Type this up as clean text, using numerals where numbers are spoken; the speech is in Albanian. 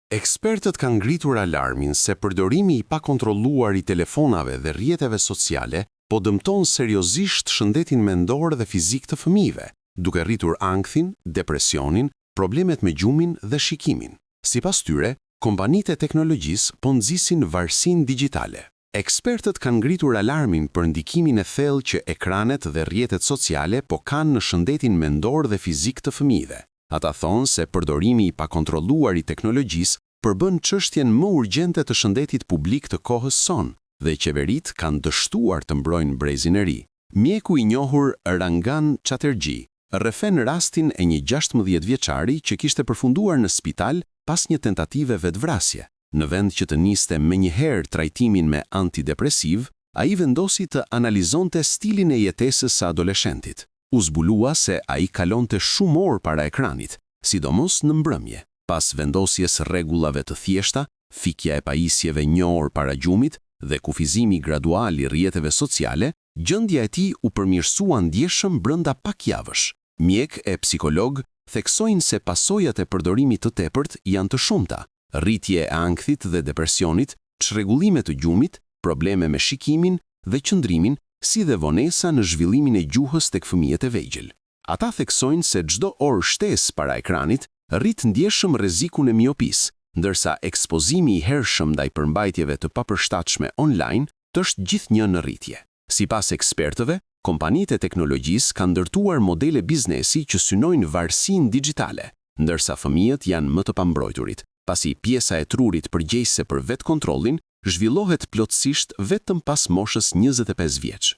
Ekspertët kanë ngritur alarmin se përdorimi i pakontrolluar i telefonave dhe rrjeteve sociale po dëmton seriozisht shëndetin mendor dhe fizik të fëmijëve, duke rritur ankthin, depresionin, problemet me gjumin dhe shikimin. Sipas tyre, kompanitë e teknologjisë po nxisin varësinë digjitale. Ekspertët kanë ngritur alarmin për ndikimin e thellë që ekranet dhe rrjetet sociale po kanë në shëndetin mendor dhe fizik të fëmijëve. Ata thonë se përdorimi i pakontrolluar i teknologjisë përbën çështjen më urgjente të shëndetit publik të kohës sonë dhe qeveritë kanë dështuar të mbrojnë brezin e ri. Mjeku i njohur Rangan Chatterjee rrëfen rastin e një 16-vjeçari që kishte përfunduar në spital pas një tentative vetvrasje. Në vend që të niste menjëherë trajtimin me antidepresiv, ai vendosi të analizonte stilin e jetesës së adoleshentit. U zbulua se ai kalonte shumë orë para ekranit, sidomos në mbrëmje. Pas vendosjes rregullave të thjeshta, fikja e pajisjeve një orë para gjumit dhe kufizimi gradual i rrjeteve sociale, gjendja e tij u përmirësua ndjeshëm brenda pak javësh. Mjek e psikolog theksojnë se pasojat e përdorimit të tepërt janë të shumta: rritje e ankthit dhe depresionit, çrregullime të gjumit, probleme me shikimin dhe qëndrimin, si dhe vonesa në zhvillimin e gjuhës tek fëmijët e vegjël. Ata theksojnë se çdo orë shtesë para ekranit rrit ndjeshëm rrezikun e miopisë, ndërsa ekspozimi i hershëm ndaj përmbajtjeve të papërshtatshme online është gjithnjë në rritje. Sipas ekspertëve, kompanitë e teknologjisë kanë ndërtuar modele biznesi që synojnë varësinë digjitale, ndërsa fëmijët janë më të pambrojturit, pasi pjesa e trurit përgjegjëse për vetkontrollin zhvillohet plotësisht vetëm pas moshës 25 vjeç.